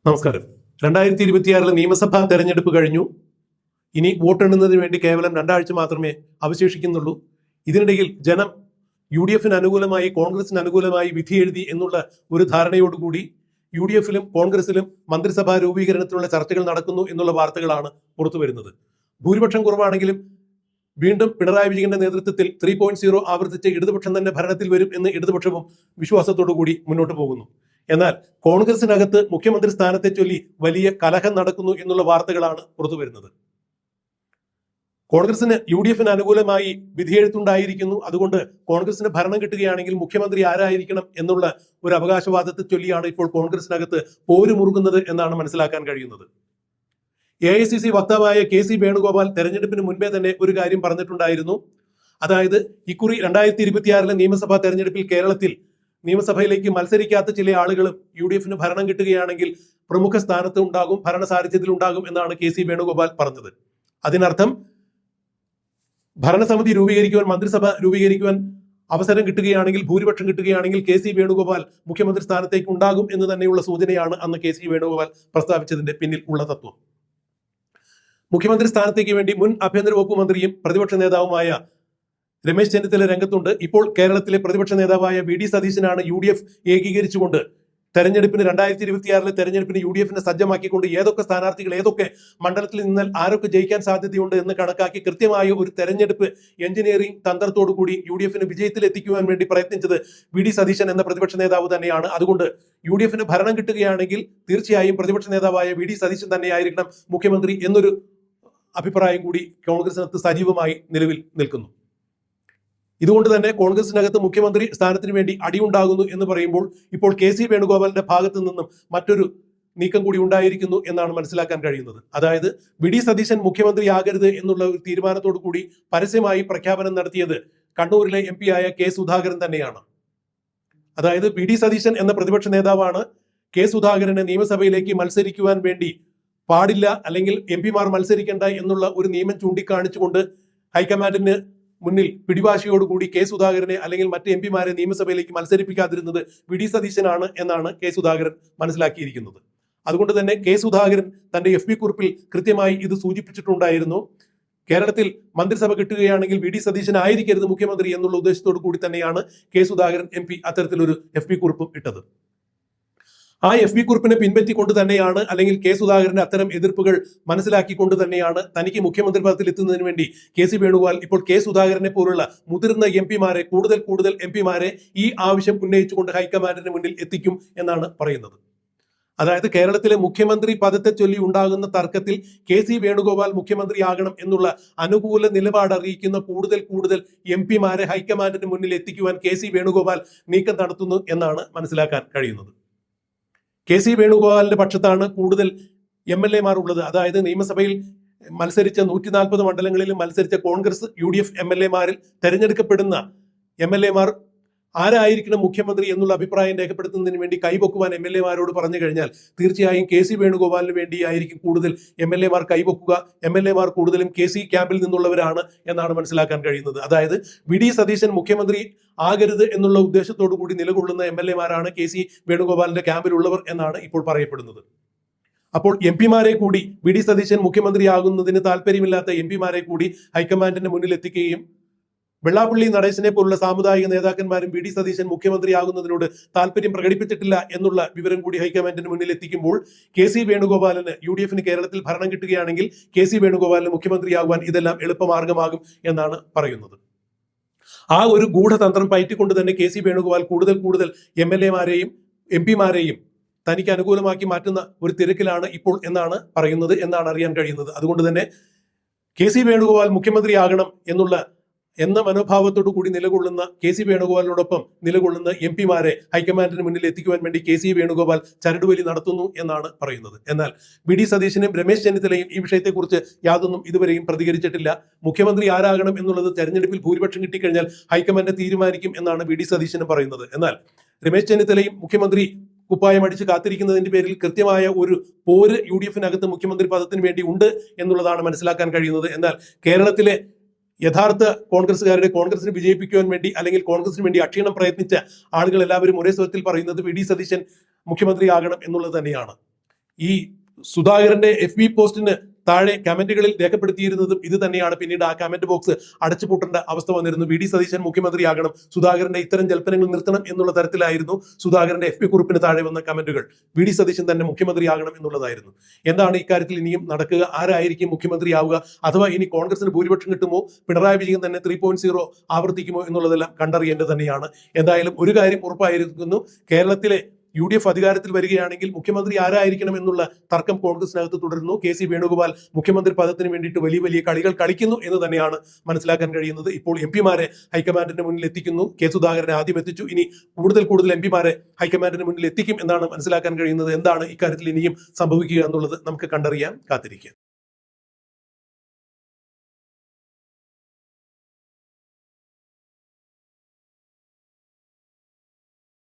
നമസ്കാരം. 2026 നിയമസഭാ തെരഞ്ഞെടുപ്പ് കഴിഞ്ഞു. ഇനി വോട്ടെണ്ണുന്നതിന് വേണ്ടി കേവലം 2 ആഴ്ച മാത്രമേ അവശേഷിക്കുന്നുള്ളൂ. ഇതിനിടയിൽ ജനം UDF-ന് അനുകൂലമായി കോൺഗ്രസിന് അനുകൂലമായി വിധി എഴുതി എന്നുള്ള ഒരു ധാരണയോടുകൂടി UDF-ലും കോൺഗ്രസിലും മന്ത്രിസഭാ രൂപീകരണത്തിനുള്ള ചർച്ചകൾ നടക്കുന്നു എന്നുള്ള വാർത്തകളാണ് പുറത്തു വരുന്നത്. ഭൂരിപക്ഷം കുറവാണെങ്കിലും വീണ്ടും പിണറായി വിജയന്റെ നേതൃത്വത്തിൽ 3.0 ആവർത്തിച്ച് ഇടതുപക്ഷം തന്നെ ഭരണത്തിൽ വരും എന്ന് ഇടതുപക്ഷവും വിശ്വാസത്തോടു കൂടി മുന്നോട്ട് പോകുന്നു. എന്നാൽ കോൺഗ്രസിനകത്ത് മുഖ്യമന്ത്രി സ്ഥാനത്തെ ചൊല്ലി വലിയ കലഹം നടക്കുന്നു എന്നുള്ള വാർത്തകളാണ് പുറത്തു വരുന്നത്. കോൺഗ്രസിന് UDF-ന് അനുകൂലമായി വിധിയെഴുത്തുണ്ടായിരിക്കുന്നു. അതുകൊണ്ട് കോൺഗ്രസിന് ഭരണം കിട്ടുകയാണെങ്കിൽ മുഖ്യമന്ത്രി ആരായിരിക്കണം എന്നുള്ള ഒരു അവകാശവാദത്തെ ചൊല്ലിയാണ് ഇപ്പോൾ കോൺഗ്രസിനകത്ത് പോരുമുറുകുന്നത് എന്നാണ് മനസ്സിലാക്കാൻ കഴിയുന്നത്. AICC വക്താവായ KC വേണുഗോപാൽ തെരഞ്ഞെടുപ്പിന് മുൻപേ തന്നെ ഒരു കാര്യം പറഞ്ഞിട്ടുണ്ടായിരുന്നു. അതായത് ഇക്കുറി 2026 നിയമസഭാ തെരഞ്ഞെടുപ്പിൽ കേരളത്തിൽ നിയമസഭയിലേക്ക് മത്സരിക്കാത്ത ചില ആളുകളും UDF-ന് ഭരണം കിട്ടുകയാണെങ്കിൽ പ്രമുഖ സ്ഥാനത്ത് ഉണ്ടാകും, ഭരണസാരഥ്യത്തിൽ ഉണ്ടാകും എന്നാണ് KC വേണുഗോപാൽ പറഞ്ഞത്. അതിനർത്ഥം ഭരണസമിതി രൂപീകരിക്കുവാൻ, മന്ത്രിസഭ രൂപീകരിക്കുവാൻ അവസരം കിട്ടുകയാണെങ്കിൽ, ഭൂരിപക്ഷം കിട്ടുകയാണെങ്കിൽ KC വേണുഗോപാൽ മുഖ്യമന്ത്രി സ്ഥാനത്തേക്ക് ഉണ്ടാകും എന്ന് തന്നെയുള്ള സൂചനയാണ് അന്ന് KC വേണുഗോപാൽ പ്രസ്താവിച്ചതിന്റെ പിന്നിൽ ഉള്ള തത്വം. മുഖ്യമന്ത്രി സ്ഥാനത്തേക്ക് വേണ്ടി മുൻ ആഭ്യന്തര വകുപ്പ് മന്ത്രിയും പ്രതിപക്ഷ നേതാവുമായ രമേശ് ചെന്നിത്തല രംഗത്തുണ്ട്. ഇപ്പോൾ കേരളത്തിലെ പ്രതിപക്ഷ നേതാവായ VD സതീശനാണ് UDF ഏകീകരിച്ചുകൊണ്ട് തെരഞ്ഞെടുപ്പിന് 2026 തെരഞ്ഞെടുപ്പിന് UDF-നെ സജ്ജമാക്കിക്കൊണ്ട് ഏതൊക്കെ സ്ഥാനാർത്ഥികൾ ഏതൊക്കെ മണ്ഡലത്തിൽ നിന്നാൽ ആരൊക്കെ ജയിക്കാൻ സാധ്യതയുണ്ട് എന്ന് കണക്കാക്കി കൃത്യമായ ഒരു തെരഞ്ഞെടുപ്പ് എഞ്ചിനീയറിംഗ് തന്ത്രത്തോടു കൂടി UDF-ന് വിജയത്തിൽ എത്തിക്കുവാൻ വേണ്ടി പ്രയത്നിച്ചത് VD സതീശൻ എന്ന പ്രതിപക്ഷ നേതാവ് തന്നെയാണ്. അതുകൊണ്ട് UDF-ന് ഭരണം കിട്ടുകയാണെങ്കിൽ തീർച്ചയായും പ്രതിപക്ഷ നേതാവായ VD സതീശൻ തന്നെയായിരിക്കണം മുഖ്യമന്ത്രി എന്നൊരു അഭിപ്രായം കൂടി കോൺഗ്രസിനകത്ത് സജീവമായി നിലവിൽ നിൽക്കുന്നു. ഇതുകൊണ്ട് തന്നെ കോൺഗ്രസിനകത്ത് മുഖ്യമന്ത്രി സ്ഥാനത്തിന് വേണ്ടി അടിയുണ്ടാകുന്നു എന്ന് പറയുമ്പോൾ ഇപ്പോൾ KC വേണുഗോപാലിന്റെ ഭാഗത്തു നിന്നും മറ്റൊരു നീക്കം കൂടി ഉണ്ടായിരിക്കുന്നു എന്നാണ് മനസ്സിലാക്കാൻ കഴിയുന്നത്. അതായത് VD സതീശൻ മുഖ്യമന്ത്രിയാകരുത് എന്നുള്ള ഒരു തീരുമാനത്തോടു കൂടി പരസ്യമായി പ്രഖ്യാപനം നടത്തിയത് കണ്ണൂരിലെ MP ആയ K സുധാകരൻ തന്നെയാണ്. അതായത് VD സതീശൻ എന്ന പ്രതിപക്ഷ നേതാവാണ് K സുധാകരനെ നിയമസഭയിലേക്ക് മത്സരിക്കുവാൻ വേണ്ടി പാടില്ല, അല്ലെങ്കിൽ MP-മാർ മത്സരിക്കേണ്ട എന്നുള്ള ഒരു നിയമം ചൂണ്ടിക്കാണിച്ചുകൊണ്ട് ഹൈക്കമാൻഡിന് മുന്നിൽ പിടിവാശിയോടുകൂടി K സുധാകരനെ അല്ലെങ്കിൽ മറ്റ് MP-മാരെ നിയമസഭയിലേക്ക് മത്സരിപ്പിക്കാതിരുന്നത് VD സതീശനാണ് എന്നാണ് K സുധാകരൻ മനസ്സിലാക്കിയിരിക്കുന്നത്. അതുകൊണ്ട് തന്നെ K സുധാകരൻ തന്റെ FB കുറിപ്പിൽ കൃത്യമായി ഇത് സൂചിപ്പിച്ചിട്ടുണ്ടായിരുന്നു. കേരളത്തിൽ മന്ത്രിസഭ കിട്ടുകയാണെങ്കിൽ VD സതീശൻ ആയിരിക്കരുത് മുഖ്യമന്ത്രി എന്നുള്ള ഉദ്ദേശത്തോടു കൂടി തന്നെയാണ് K സുധാകരൻ MP അത്തരത്തിലൊരു FB കുറിപ്പും ഇട്ടത്. ആ FB കുറിപ്പിനെ പിൻപറ്റിക്കൊണ്ട് തന്നെയാണ്, അല്ലെങ്കിൽ K സുധാകരന്റെ അത്തരം എതിർപ്പുകൾ മനസ്സിലാക്കിക്കൊണ്ട് തന്നെയാണ് തനിക്ക് മുഖ്യമന്ത്രി പദത്തിൽ എത്തുന്നതിന് വേണ്ടി KC വേണുഗോപാൽ ഇപ്പോൾ K സുധാകരനെ പോലുള്ള മുതിർന്ന MP-മാരെ, കൂടുതൽ MP-മാരെ ഈ ആവശ്യം ഉന്നയിച്ചുകൊണ്ട് ഹൈക്കമാൻഡിന് മുന്നിൽ എത്തിക്കും എന്നാണ് പറയുന്നത്. അതായത് കേരളത്തിലെ മുഖ്യമന്ത്രി പദത്തെ ചൊല്ലി ഉണ്ടാകുന്ന തർക്കത്തിൽ KC വേണുഗോപാൽ മുഖ്യമന്ത്രിയാകണം എന്നുള്ള അനുകൂല നിലപാട് അറിയിക്കുന്ന കൂടുതൽ MP-മാരെ ഹൈക്കമാൻഡിന് മുന്നിൽ എത്തിക്കുവാൻ KC വേണുഗോപാൽ നീക്കം നടത്തുന്നു എന്നാണ് മനസ്സിലാക്കാൻ കഴിയുന്നത്. KC വേണുഗോപാലിന്റെ പക്ഷത്താണ് കൂടുതൽ MLA-മാർ ഉള്ളത്. അതായത് നിയമസഭയിൽ മത്സരിച്ച 140 മണ്ഡലങ്ങളിലും മത്സരിച്ച കോൺഗ്രസ് UDF MLA-മാരിൽ തെരഞ്ഞെടുക്കപ്പെടുന്ന MLA-മാർ ആരായിരിക്കണം മുഖ്യമന്ത്രി എന്നുള്ള അഭിപ്രായം രേഖപ്പെടുത്തുന്നതിന് വേണ്ടി കൈവക്കുവാൻ MLA-മാരോട് പറഞ്ഞു കഴിഞ്ഞാൽ തീർച്ചയായും KC വേണുഗോപാലിന് വേണ്ടിയായിരിക്കും കൂടുതൽ MLA-മാർ കൈവക്കുക. MLA-മാർ കൂടുതലും KC ക്യാമ്പിൽ നിന്നുള്ളവരാണ് എന്നാണ് മനസ്സിലാക്കാൻ കഴിയുന്നത്. അതായത് VD സതീശൻ മുഖ്യമന്ത്രി ആകരുത് എന്നുള്ള ഉദ്ദേശത്തോടു കൂടി നിലകൊള്ളുന്ന MLA-മാരാണ് KC വേണുഗോപാലിന്റെ ക്യാമ്പിലുള്ളവർ എന്നാണ് ഇപ്പോൾ പറയപ്പെടുന്നത്. അപ്പോൾ MP-മാരെ കൂടി VD സതീശൻ മുഖ്യമന്ത്രിയാകുന്നതിന് താല്പര്യമില്ലാത്ത MP-മാരെ കൂടി ഹൈക്കമാൻഡിന്റെ മുന്നിൽ എത്തിക്കുകയും വെള്ളാപ്പള്ളി നടേശനെ പോലുള്ള സാമുദായിക നേതാക്കന്മാരും VD സതീശൻ മുഖ്യമന്ത്രിയാകുന്നതിനോട് താല്പര്യം പ്രകടിപ്പിച്ചിട്ടില്ല എന്നുള്ള വിവരം കൂടി ഹൈക്കമാൻഡിന് മുന്നിൽ എത്തിക്കുമ്പോൾ KC വേണുഗോപാലിന് UDF-ന് കേരളത്തിൽ ഭരണം കിട്ടുകയാണെങ്കിൽ KC വേണുഗോപാലിന് മുഖ്യമന്ത്രിയാകുവാൻ ഇതെല്ലാം എളുപ്പമാർഗമാകും എന്നാണ് പറയുന്നത്. ആ ഒരു ഗൂഢതന്ത്രം പയറ്റിക്കൊണ്ട് തന്നെ KC വേണുഗോപാൽ കൂടുതൽ MLA-മാരെയും MP-മാരെയും തനിക്ക് അനുകൂലമാക്കി മാറ്റുന്ന ഒരു തിരക്കിലാണ് ഇപ്പോൾ എന്നാണ് പറയുന്നത്, എന്നാണ് അറിയാൻ കഴിയുന്നത്. അതുകൊണ്ട് തന്നെ KC വേണുഗോപാൽ മുഖ്യമന്ത്രിയാകണം എന്ന മനോഭാവത്തോടു കൂടി നിലകൊള്ളുന്ന KC വേണുഗോപാലിനോടൊപ്പം നിലകൊള്ളുന്ന MP-മാരെ ഹൈക്കമാൻഡിന് മുന്നിൽ എത്തിക്കുവാൻ വേണ്ടി KC വേണുഗോപാൽ ചരടുവലി നടത്തുന്നു എന്നാണ് പറയുന്നത്. എന്നാൽ VD സതീശനും രമേശ് ചെന്നിത്തലയും ഈ വിഷയത്തെക്കുറിച്ച് യാതൊന്നും ഇതുവരെയും പ്രതികരിച്ചിട്ടില്ല. മുഖ്യമന്ത്രി ആരാകണം എന്നുള്ളത് തെരഞ്ഞെടുപ്പിൽ ഭൂരിപക്ഷം കിട്ടിക്കഴിഞ്ഞാൽ ഹൈക്കമാൻഡ് തീരുമാനിക്കും എന്നാണ് VD സതീശനും പറയുന്നത്. എന്നാൽ രമേശ് ചെന്നിത്തലയും മുഖ്യമന്ത്രി കുപ്പായം അടിച്ച് കാത്തിരിക്കുന്നതിന്റെ പേരിൽ കൃത്യമായ ഒരു പോര് UDF-നകത്ത് മുഖ്യമന്ത്രി പദത്തിന് വേണ്ടി ഉണ്ട് എന്നുള്ളതാണ് മനസ്സിലാക്കാൻ കഴിയുന്നത്. എന്നാൽ കേരളത്തിലെ യഥാർത്ഥ കോൺഗ്രസിനെ വിജയിപ്പിക്കുവാൻ വേണ്ടി, അല്ലെങ്കിൽ കോൺഗ്രസിന് വേണ്ടി അക്ഷീണം പ്രയത്നിച്ച ആളുകൾ എല്ലാവരും ഒരേ സ്വരത്തിൽ പറയുന്നത് VD സതീശൻ മുഖ്യമന്ത്രിയാകണം എന്നുള്ളത് തന്നെയാണ്. ഈ സുധാകരന്റെ FB പോസ്റ്റിന് താഴെ കമന്റുകളിൽ രേഖപ്പെടുത്തിയിരുന്നതും ഇത് തന്നെയാണ്. പിന്നീട് ആ കമന്റ് ബോക്സ് അടച്ചുപൂട്ടേണ്ട അവസ്ഥ വന്നിരുന്നു. VD സതീശൻ മുഖ്യമന്ത്രിയാകണം, സുധാകരന്റെ ഇത്തരം ജൽപ്പനങ്ങൾ നിർത്തണം എന്നുള്ള തരത്തിലായിരുന്നു സുധാകരന്റെ FB കുറിപ്പിന് താഴെ വന്ന കമന്റുകൾ. VD സതീശൻ തന്നെ മുഖ്യമന്ത്രിയാകണം എന്നുള്ളതായിരുന്നു. എന്താണ് ഇക്കാര്യത്തിൽ ഇനിയും നടക്കുക? ആരായിരിക്കും മുഖ്യമന്ത്രിയാവുക? അഥവാ ഇനി കോൺഗ്രസിന് ഭൂരിപക്ഷം കിട്ടുമോ? പിണറായി വിജയൻ തന്നെ 3.0 ആവർത്തിക്കുമോ എന്നുള്ളതെല്ലാം കണ്ടറിയേണ്ടത് തന്നെയാണ്. എന്തായാലും ഒരു കാര്യം ഉറപ്പായിരിക്കുന്നു, കേരളത്തിലെ UDF അധികാരത്തിൽ വരികയാണെങ്കിൽ മുഖ്യമന്ത്രി ആരായിരിക്കണം എന്നുള്ള തർക്കം കോൺഗ്രസിനകത്ത് തുടരുന്നു. KC വേണുഗോപാൽ മുഖ്യമന്ത്രി പദത്തിന് വേണ്ടിയിട്ട് വലിയ വലിയ കളികൾ കളിക്കുന്നു എന്ന് തന്നെയാണ് മനസ്സിലാക്കാൻ കഴിയുന്നത്. ഇപ്പോൾ MP മാരെ ഹൈക്കമാൻഡിന്റെ മുന്നിൽ എത്തിക്കുന്നു. K സുധാകരനെ ആദ്യം എത്തിച്ചു, ഇനി കൂടുതൽ MP മാരെ ഹൈക്കമാൻഡിന് മുന്നിൽ എത്തിക്കും എന്നാണ് മനസ്സിലാക്കാൻ കഴിയുന്നത്. എന്താണ് ഇക്കാര്യത്തിൽ ഇനിയും സംഭവിക്കുക എന്നുള്ളത് നമുക്ക് കണ്ടറിയാൻ കാത്തിരിക്കുക.